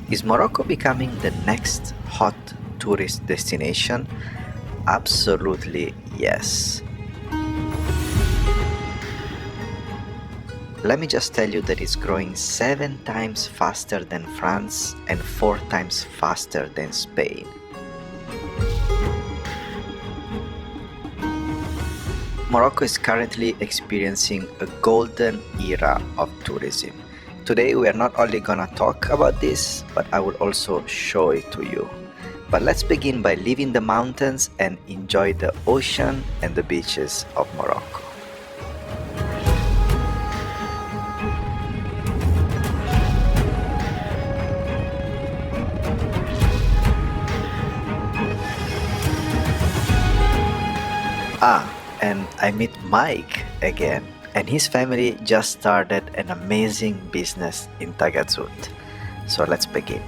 Is Morocco becoming the next hot tourist destination? Absolutely yes. Let me just tell you that it's growing 7 times faster than France and 4 times faster than Spain. Morocco is currently experiencing a golden era of tourism. Today we are not only gonna talk about this, but I will also show it to you. But let's begin by leaving the mountains and enjoy the ocean and the beaches of Morocco. And I meet Mike again, and his family just started an amazing business in Tagazout. So let's begin.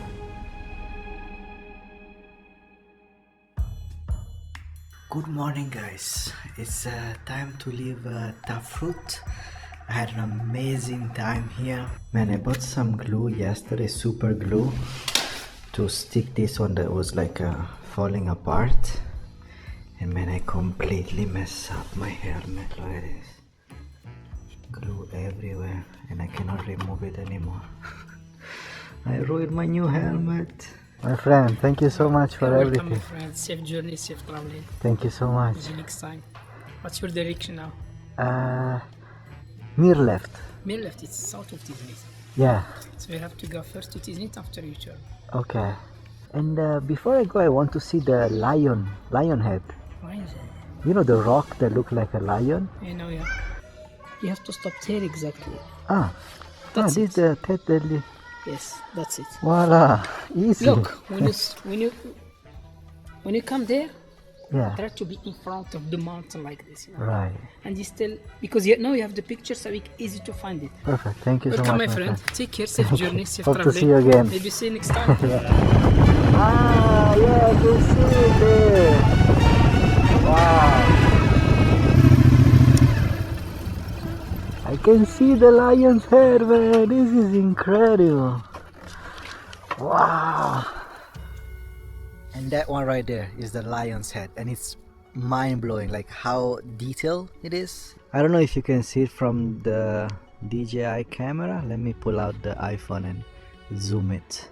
Good morning, guys. It's time to leave Tafrut. I had an amazing time here. Man, I bought some glue yesterday, super glue, to stick this one that was like falling apart. And man, I completely messed up my helmet. Look at this. Glue everywhere and I cannot remove it anymore. I ruined my new helmet. My friend, thank you so much for everything. Welcome, my friend. Safe journey, safe traveling. Thank you so much. See you next time. What's your direction now? Near left. Near left, it's south of Tiznit. Yeah. So we have to go first to Tiznit after you turn. Okay. And before I go, I want to see the lion head. You know the rock that looks like a lion? I know, yeah. You have to stop there exactly. This is the head. Yes, that's it. Voila, easy. Look, when you come there, yeah, try to be in front of the mountain like this. You know? Right. And you still, because now you have the picture, so it's easy to find it. Perfect. Thank you so much. Welcome, my friend. Take care. Safe journey. Safe Hope traveling. to see you again. Maybe see you next time. Yeah, I can see it there. Wow. I can see the lion's head, man. This is incredible. Wow. And that one right there is the lion's head, and it's mind-blowing, like how detailed it is. I don't know if you can see it from the DJI camera. Let me pull out the iPhone and zoom it.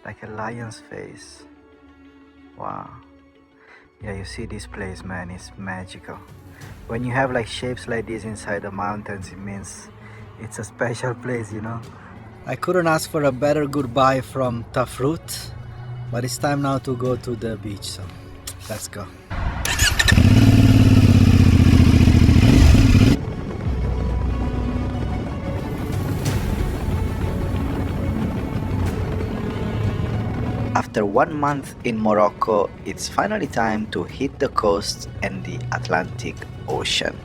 Like a lion's face. Wow. Yeah, you see this place, man, it's magical. When you have like shapes like this inside the mountains, it means it's a special place, you know. I couldn't ask for a better goodbye from Tafrut, but it's time now to go to the beach, so let's go. After 1 month in Morocco, it's finally time to hit the coast and the Atlantic Ocean.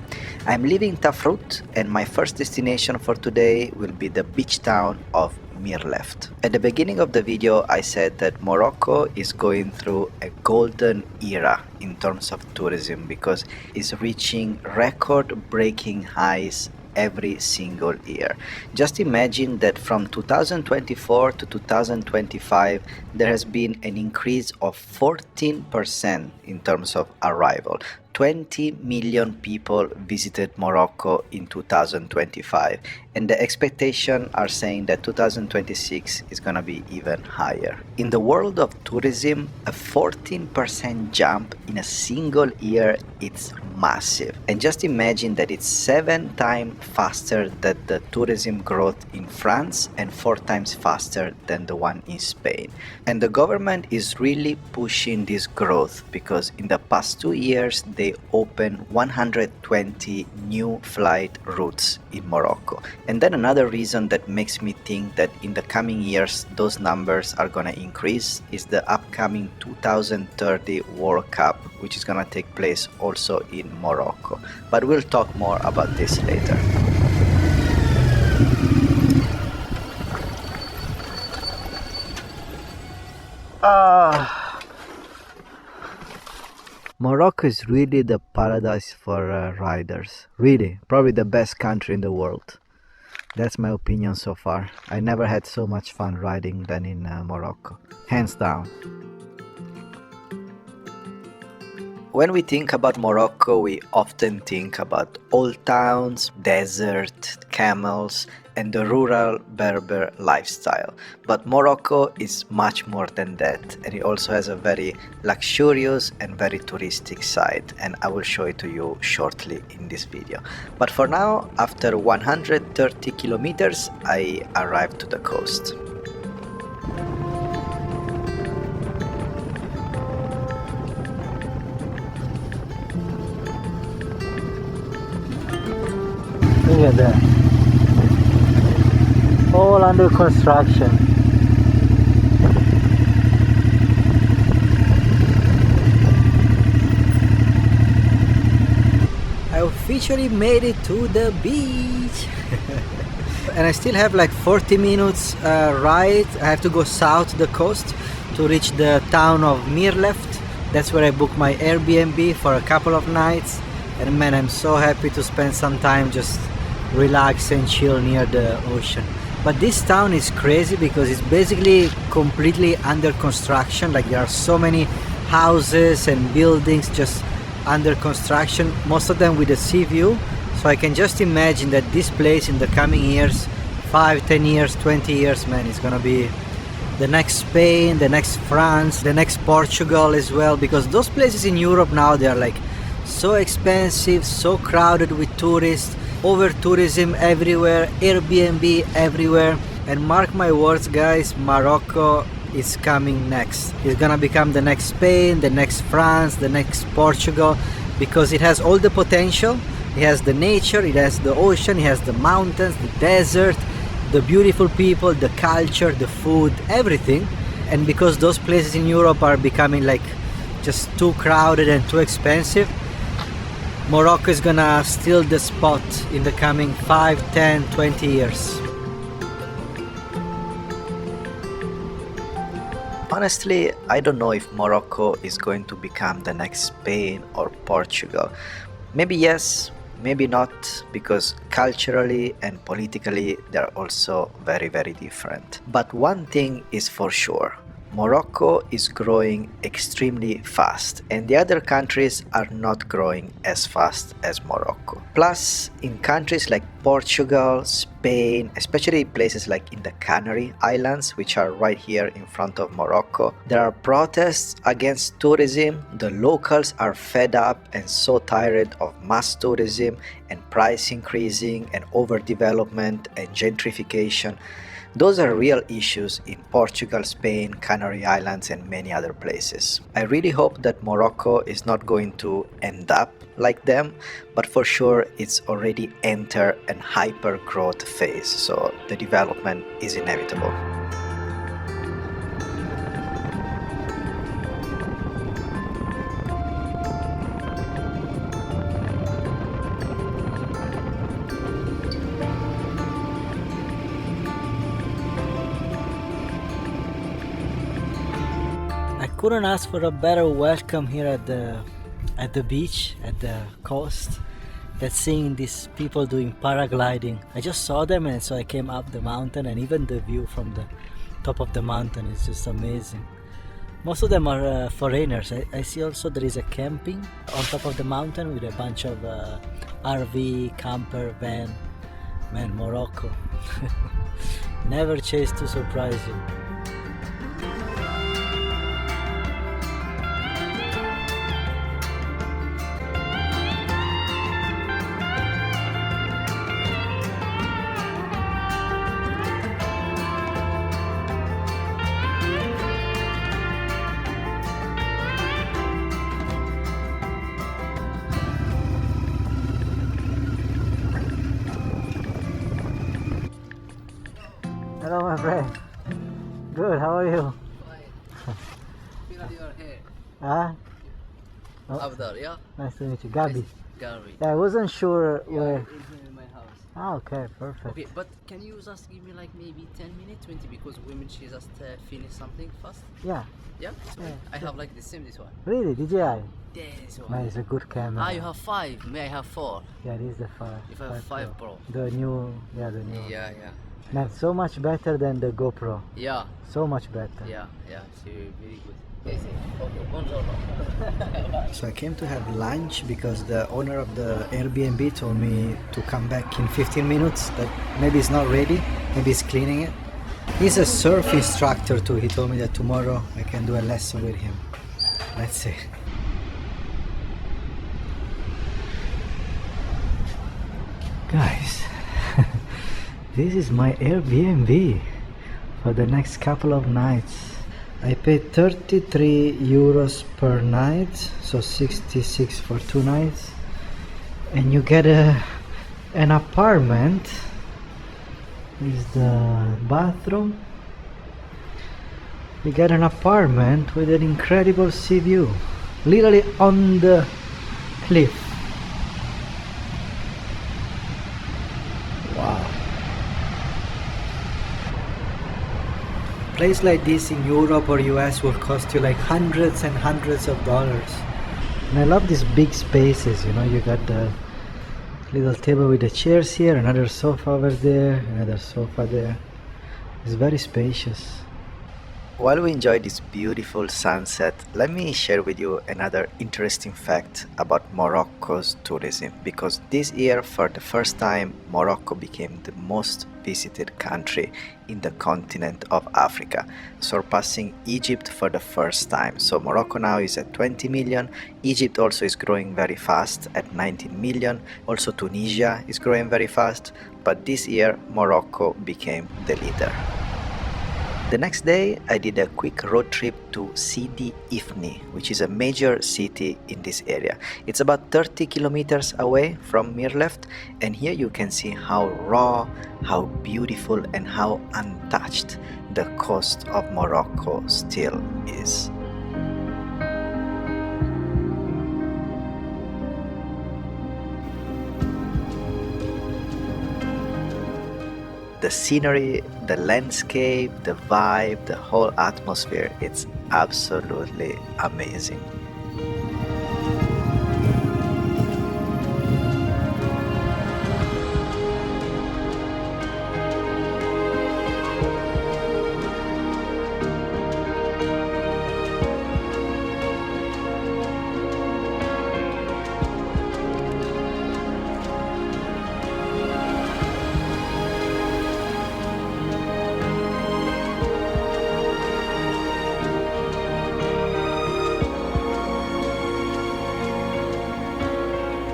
I'm leaving Tafrut, and my first destination for today will be the beach town of Mirleft. At the beginning of the video, I said that Morocco is going through a golden era in terms of tourism because it's reaching record-breaking highs every single year. Just imagine that from 2024 to 2025 there has been an increase of 14% in terms of arrival. 20 million people visited Morocco in 2025, and the expectations are saying that 2026 is gonna be even higher. In the world of tourism, a 14% jump in a single year, it's massive. And just imagine that it's 7 times faster than the tourism growth in France and 4 times faster than the one in Spain. And the government is really pushing this growth because in the past 2 years they opened 120 new flight routes in Morocco. And then another reason that makes me think that in the coming years those numbers are gonna increase is the upcoming 2030 World Cup, which is gonna take place also in Morocco. But we'll talk more about this later. Morocco is really the paradise for riders. Really, probably the best country in the world. That's my opinion so far. I never had so much fun riding than in Morocco, hands down. When we think about Morocco, we often think about old towns, desert, camels, and the rural Berber lifestyle. But Morocco is much more than that, and it also has a very luxurious and very touristic side, and I will show it to you shortly in this video. But for now, after 130 kilometers, I arrived to the coast. Look at that. All under construction. I officially made it to the beach. And I still have like 40 minutes ride. I have to go south the coast to reach the town of Mirleft. That's where I booked my Airbnb for a couple of nights. And man, I'm so happy to spend some time just relax and chill near the ocean. But this town is crazy because it's basically completely under construction. Like there are so many houses and buildings just under construction, most of them with a sea view. So I can just imagine that this place in the coming years, 5, 10 years, 20 years, man, it's gonna be the next Spain, the next France, the next Portugal as well, because those places in Europe now, they are like so expensive, so crowded with tourists, over tourism everywhere, Airbnb everywhere. And mark my words guys, Morocco is coming next. It's gonna become the next Spain, the next France, the next Portugal, because it has all the potential. It has the nature, it has the ocean, it has the mountains, the desert, the beautiful people, the culture, the food, everything. And because those places in Europe are becoming like just too crowded and too expensive, Morocco is gonna steal the spot in the coming 5, 10, 20 years. Honestly, I don't know if Morocco is going to become the next Spain or Portugal. Maybe yes, maybe not, because culturally and politically they're also very, very different. But one thing is for sure. Morocco is growing extremely fast, and the other countries are not growing as fast as Morocco. Plus, in countries like Portugal, Spain, especially places like in the Canary Islands, which are right here in front of Morocco, there are protests against tourism. The locals are fed up and so tired of mass tourism and price increasing and overdevelopment and gentrification. Those are real issues in Portugal, Spain, Canary Islands, and many other places. I really hope that Morocco is not going to end up like them, but for sure it's already entered an hyper growth phase, so the development is inevitable. Couldn't ask for a better welcome here at the beach, at the coast, than seeing these people doing paragliding. I just saw them, and so I came up the mountain, and even the view from the top of the mountain is just amazing. Most of them are foreigners. I see also there is a camping on top of the mountain with a bunch of RV, camper, van. Man, Morocco. Never chase to surprise you. Hello, my friend. Good, how are you? Feel your hair. Huh? Up there, yeah? Nice to meet you. Gabi. gallery. Yeah, I wasn't sure Yeah, where. in here in my house. Ah, okay, perfect. Okay, but can you just give me like maybe 10 minutes, 20, because women she just finish something fast. Yeah. Yeah, it's Yeah, okay. I have like the same this one. Really? DJI? This Man, one. it's a good camera. Ah, you have 5. May I have 4? Yeah, this is the If I have 5 Pro. The new, the new. Yeah, yeah. Man, so much better than the GoPro. Yeah, So much better. yeah, yeah. She very good. Yes, yes. Okay, buongiorno. So I came to have lunch because the owner of the Airbnb told me to come back in 15 minutes, that maybe it's not ready, maybe he's cleaning it. He's a surf instructor too. He told me that tomorrow I can do a lesson with him. Let's see. Guys, this is my Airbnb for the next couple of nights. I paid 33 euros per night, so 66 for 2 nights, and you get an apartment. This is the bathroom. You get an apartment with an incredible sea view, literally on the cliff. Wow. Place like this in Europe or US will cost you like hundreds and hundreds of dollars. And I love these big spaces, you know, you got the little table with the chairs here, another sofa over there, another sofa there. It's very spacious. While we enjoy this beautiful sunset, let me share with you another interesting fact about Morocco's tourism, because this year for the first time Morocco became the most visited country in the continent of Africa, surpassing Egypt for the first time. So Morocco now is at 20 million. Egypt also is growing very fast at 19 million. Also Tunisia is growing very fast, but this year Morocco became the leader. The next day, I did a quick road trip to Sidi Ifni, which is a major city in this area. It's about 30 kilometers away from Mirleft, and here you can see how raw, how beautiful, and how untouched the coast of Morocco still is. The scenery, the landscape, the vibe, the whole atmosphere, it's absolutely amazing.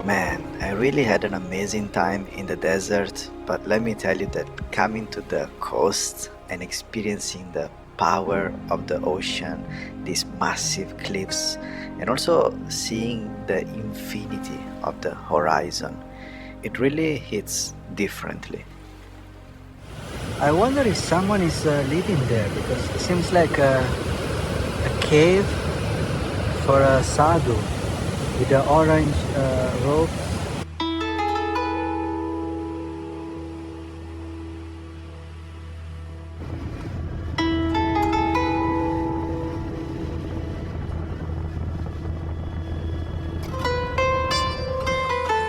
Man, I really had an amazing time in the desert, but let me tell you that coming to the coast and experiencing the power of the ocean, these massive cliffs, and also seeing the infinity of the horizon, it really hits differently. I wonder if someone is living there, because it seems like a cave for a sadhu with the orange robes.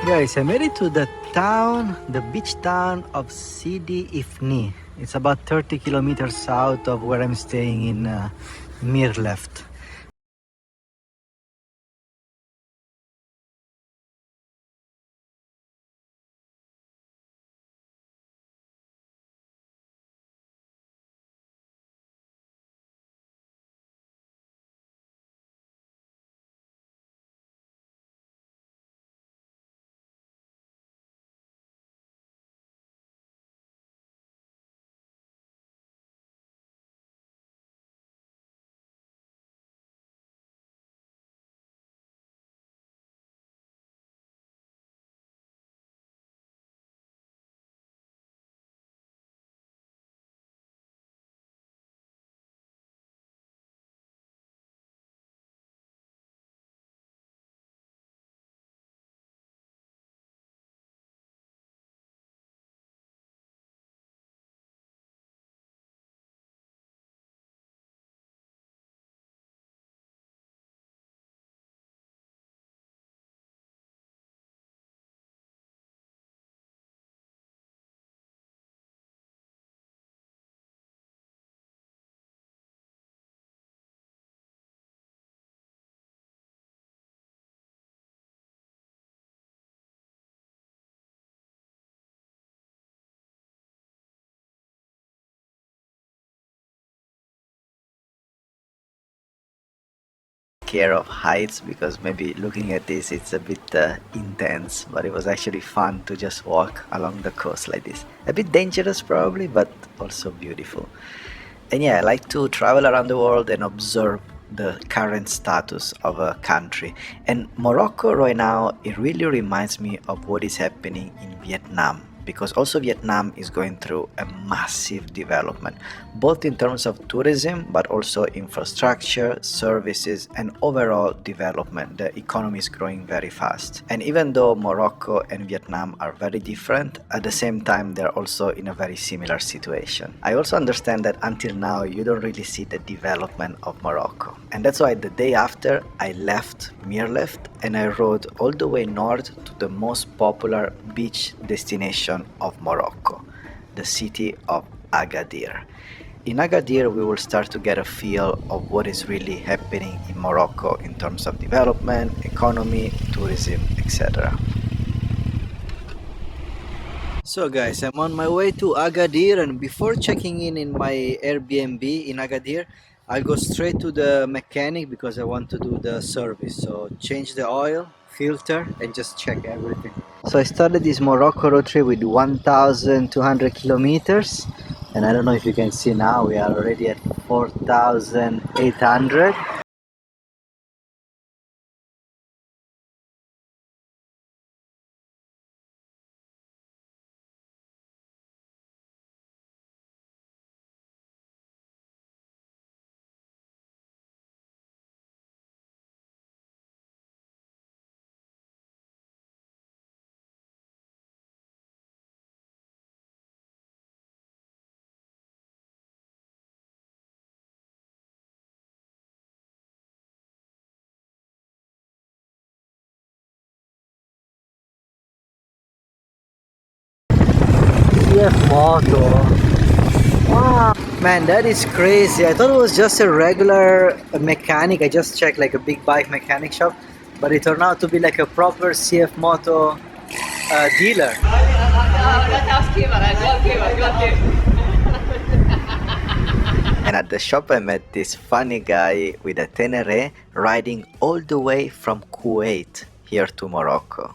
Guys, I made it to the town, the beach town of Sidi Ifni. It's about 30 kilometers south of where I'm staying in Mirleft. scared of heights because maybe looking at this it's a bit intense, but it was actually fun to just walk along the coast like this. A bit dangerous probably, but also beautiful. And yeah, I like to travel around the world and observe the current status of a country. And Morocco right now, it really reminds me of what is happening in Vietnam, because also Vietnam is going through a massive development, both in terms of tourism, but also infrastructure, services, and overall development. The economy is growing very fast. And even though Morocco and Vietnam are very different, at the same time, they're also in a very similar situation. I also understand that until now, you don't really see the development of Morocco. And that's why the day after, I left Mirleft and I rode all the way north to the most popular beach destination of Morocco, the city of Agadir. In Agadir, we will start to get a feel of what is really happening in Morocco in terms of development, economy, tourism, etc. So guys, I'm on my way to Agadir, and before checking in my Airbnb in Agadir, I'll go straight to the mechanic because I want to do the service. So change the oil, filter, and just check everything. So I started this Morocco road trip with 1,200 kilometers, and I don't know if you can see now, we are already at 4,800. Photo. Wow. Man, that is crazy. I thought it was just a regular mechanic. I just checked like a big bike mechanic shop, but it turned out to be like a proper CF Moto dealer. And at the shop I met this funny guy with a Tenere riding all the way from Kuwait here to Morocco.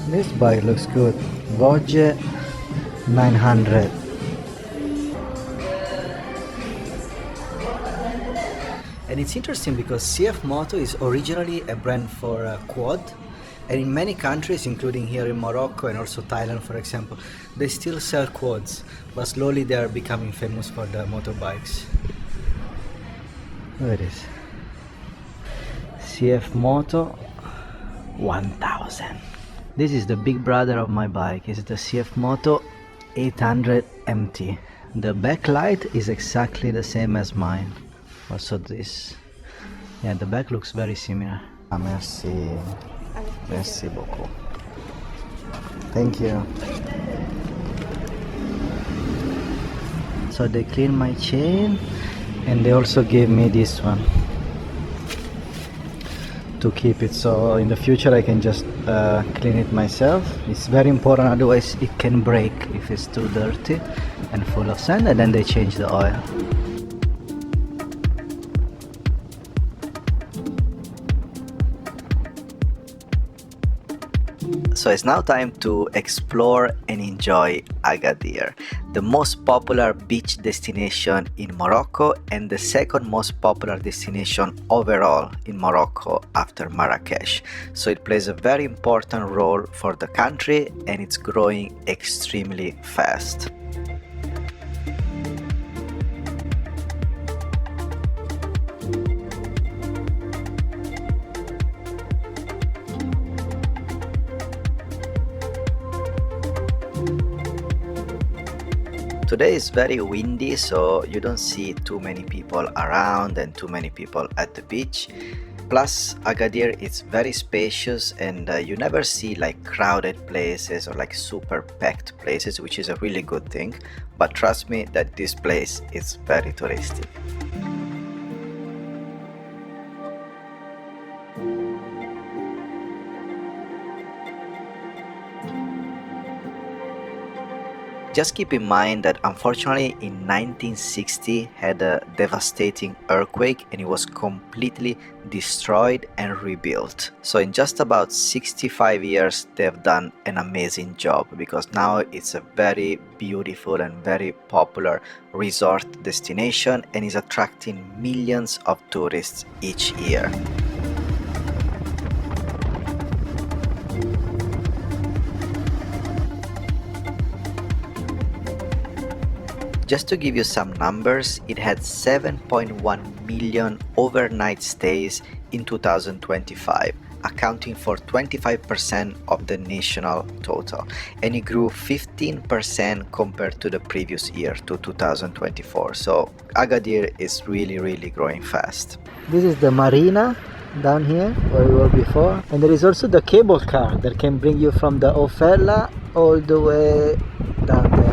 This bike looks good. Voyage 900. And it's interesting because CF Moto is originally a brand for a quad, and in many countries, including here in Morocco and also Thailand for example, they still sell quads, but slowly they are becoming famous for the motorbikes. Look at this. CF Moto 1000. This is the big brother of my bike. It's the CF Moto 800 MT. The backlight is exactly the same as mine. Also this. Yeah, the back looks very similar. Ah, merci. Merci beaucoup. Thank you. So they clean my chain and they also gave me this one to keep it, so in the future I can just clean it myself. It's very important, otherwise it can break if it's too dirty and full of sand, and then they change the oil. So it's now time to explore and enjoy Agadir, the most popular beach destination in Morocco and the second most popular destination overall in Morocco after Marrakesh. So it plays a very important role for the country and it's growing extremely fast. Today is very windy, so you don't see too many people around and too many people at the beach. Plus, Agadir is very spacious and you never see like crowded places or like super packed places, which is a really good thing. But trust me that this place is very touristic. Just keep in mind that unfortunately in 1960 had a devastating earthquake and it was completely destroyed and rebuilt. So in just about 65 years they've done an amazing job, because now it's a very beautiful and very popular resort destination and is attracting millions of tourists each year. Just to give you some numbers, it had 7.1 million overnight stays in 2025, accounting for 25% of the national total, and it grew 15% compared to the previous year, to 2024. So Agadir is really growing fast. This is the marina down here where we were before, and there is also the cable car that can bring you from the Ofella all the way down there.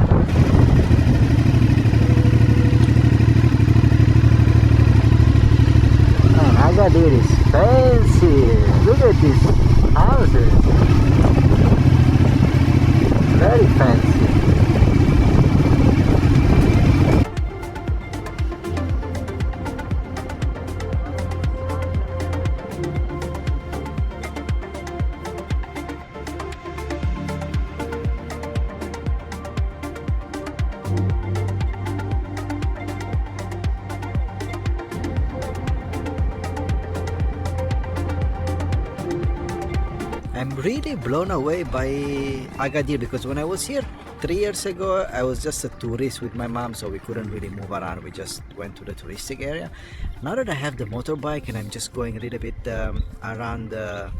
Agadir is fancy. Look at these houses. Very fancy. I'm really blown away by Agadir, because when I was here 3 years ago, I was just a tourist with my mom, so we couldn't really move around. We just went to the touristic area. Now that I have the motorbike and I'm just going a little bit around the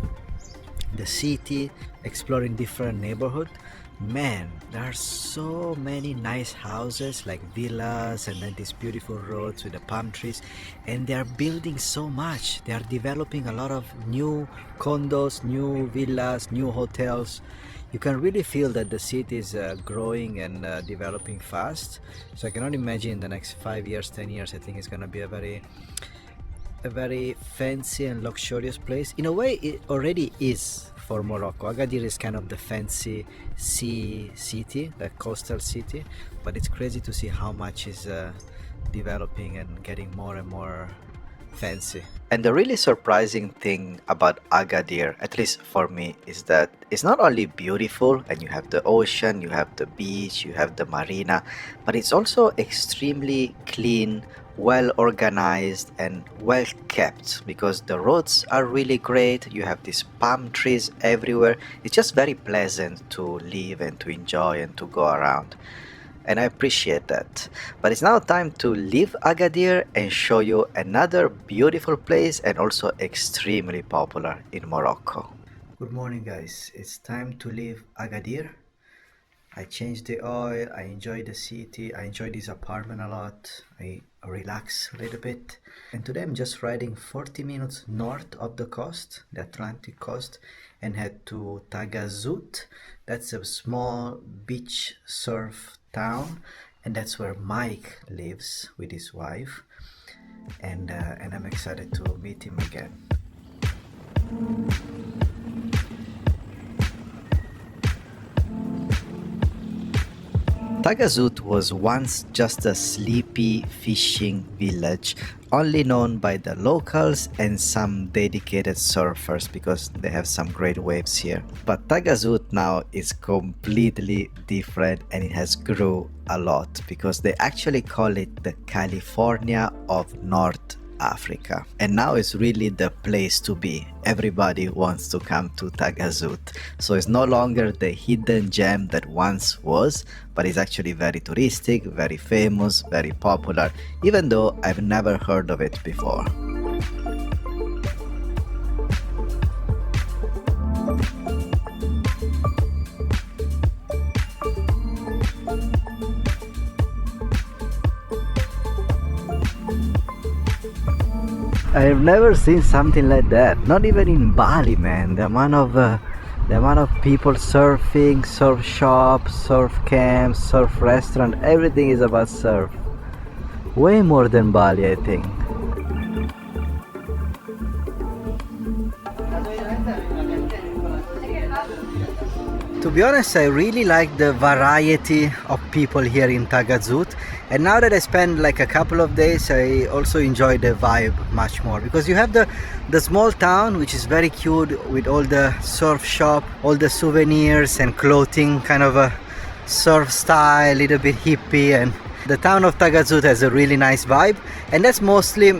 city, exploring different neighborhoods, man, there are so many nice houses, like villas, and then these beautiful roads with the palm trees, and they are building so much. They are developing a lot of new condos, new villas, new hotels. You can really feel that the city is growing and developing fast. So I cannot imagine in the next 5 years, 10 years, I think it's going to be a very fancy and luxurious place. In a way, it already is for Morocco. Agadir is kind of the fancy sea city, the coastal city, but it's crazy to see how much is developing and getting more and more fancy. And the really surprising thing about Agadir, at least for me, is that it's not only beautiful and you have the ocean, you have the beach, you have the marina, but it's also extremely clean, well organized and well kept, because the roads are really great. You have these palm trees everywhere. It's just very pleasant to live and to enjoy and to go around, and I appreciate that. But it's now time to leave Agadir and show you another beautiful place and also extremely popular in Morocco. Good morning, guys. It's time to leave Agadir. I changed the oil, I enjoy the city, I enjoy this apartment a lot, I relax a little bit. And today I'm just riding 40 minutes north of the coast, the Atlantic coast, and head to Tagazout. That's a small beach surf town, and that's where Mike lives with his wife. And I'm excited to meet him again. Tagazout was once just a sleepy fishing village, only known by the locals and some dedicated surfers because they have some great waves here. But Tagazout now is completely different, and it has grew a lot because they actually call it the California of North Africa, and now it's really the place to be. Everybody wants to come to Tagazout, so it's no longer the hidden gem that once was, but it's actually very touristic, very famous, very popular, even though I've never heard of it before. I've never seen something like that, not even in Bali, man. The amount of people surfing, surf shops, surf camps, surf restaurant, everything is about surf. Way more than Bali, I think. To be honest, I really like the variety of people here in Tagazut, and now that I spend like a couple of days, I also enjoy the vibe much more, because you have the small town, which is very cute, with all the surf shop, all the souvenirs and clothing, kind of a surf style, little bit hippie, and the town of Tagazut has a really nice vibe, and that's mostly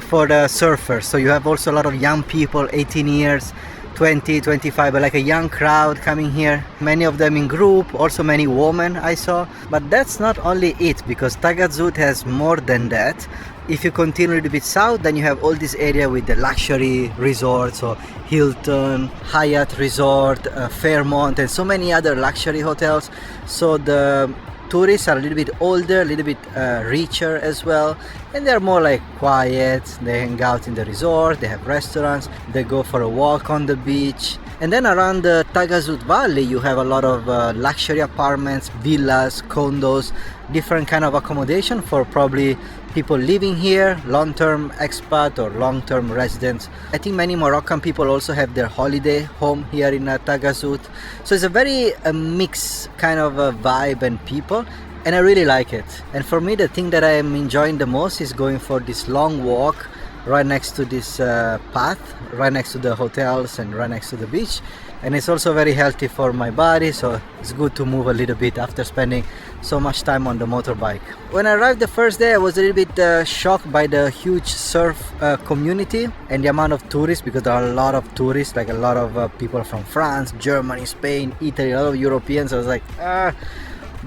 for the surfers. So you have also a lot of young people, 18 years, 20, 25, but like a young crowd coming here, many of them in group, also many women I saw. But that's not only it, because Tagazut has more than that. If you continue a little bit south, then you have all this area with the luxury resorts, so Hilton, Hyatt Resort, Fairmont, and so many other luxury hotels. So the tourists are a little bit older, a little bit richer as well, and they're more like quiet. They hang out in the resort, they have restaurants, they go for a walk on the beach. And then around the Tagazut Valley you have a lot of luxury apartments, villas, condos, different kind of accommodation for probably people living here, long-term expat or long-term residents. I think many Moroccan people also have their holiday home here in Tagazut. So it's a very mixed kind of vibe and people, and I really like it. And for me, the thing that I am enjoying the most is going for this long walk right next to this path, right next to the hotels and right next to the beach. And it's also very healthy for my body, so it's good to move a little bit after spending so much time on the motorbike. When I arrived the first day, I was a little bit shocked by the huge surf community and the amount of tourists, because there are a lot of tourists, like a lot of people from France, Germany, Spain, Italy, a lot of Europeans. I was like,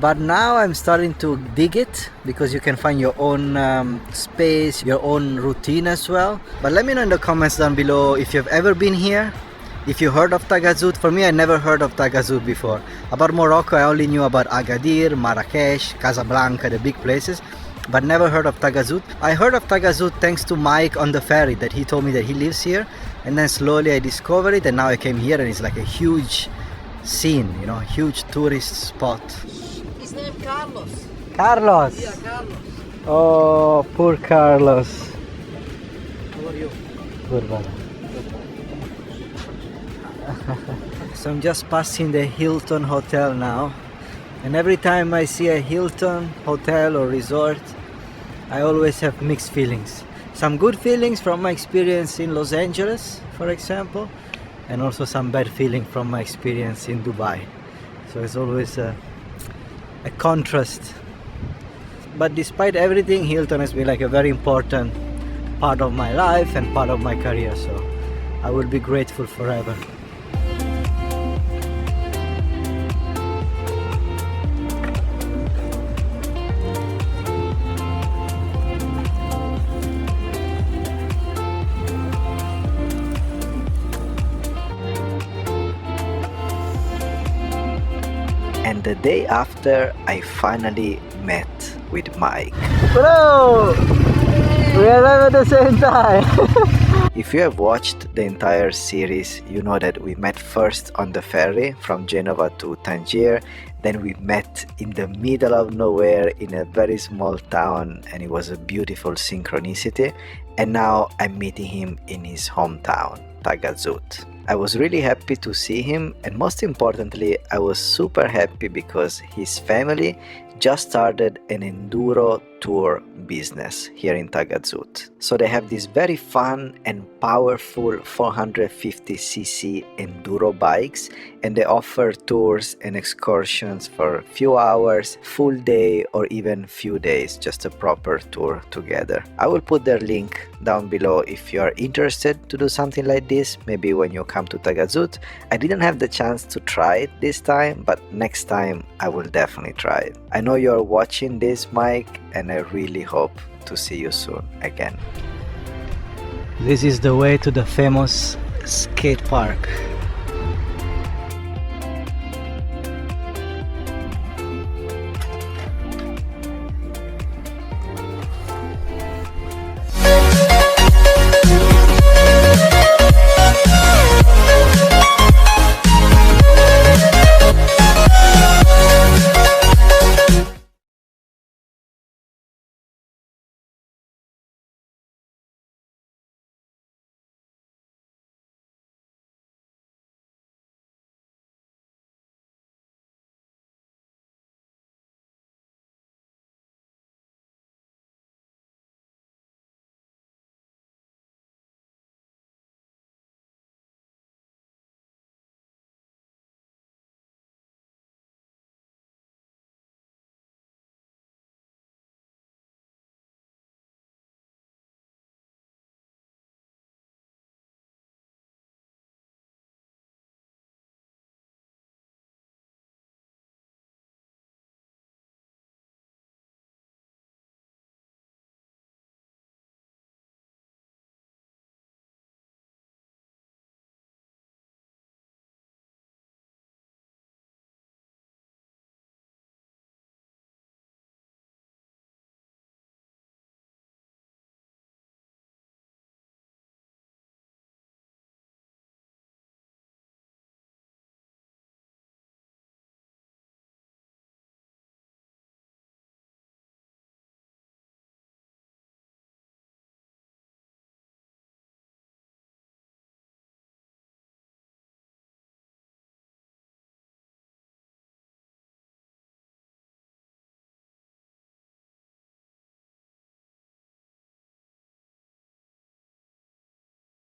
But now I'm starting to dig it, because you can find your own space, your own routine as well. But let me know in the comments down below if you've ever been here, if you heard of Tagazut. For me, I never heard of Tagazut before. About Morocco, I only knew about Agadir, Marrakesh, Casablanca, the big places, but never heard of Tagazut. I heard of Tagazut thanks to Mike on the ferry, that he told me that he lives here, and then slowly I discovered it, and now I came here and it's like a huge scene, you know, huge tourist spot. His name Carlos. Carlos! Yeah, Carlos. Oh, poor Carlos. How are you? Good brother. So I'm just passing the Hilton Hotel now, and every time I see a Hilton hotel or resort, I always have mixed feelings. Some good feelings from my experience in Los Angeles, for example, and also some bad feeling from my experience in Dubai. So it's always a contrast. But despite everything, Hilton has been like a very important part of my life and part of my career, so I will be grateful forever. And the day after, I finally met with Mike. Bro! We arrived at the same time! If you have watched the entire series, you know that we met first on the ferry from Genova to Tangier. Then we met in the middle of nowhere in a very small town, and it was a beautiful synchronicity. And now I'm meeting him in his hometown, Tagazut. I was really happy to see him, and most importantly, I was super happy because his family just started an enduro tour business here in Tagazut. So they have these very fun and powerful 450cc enduro bikes, and they offer tours and excursions for a few hours, full day, or even few days, just a proper tour together. I will put their link down below if you are interested to do something like this, maybe when you come to Tagazut. I didn't have the chance to try it this time, but next time I will definitely try it. I know you're watching this, Mike, and I really hope to see you soon again. This is the way to the famous skate park.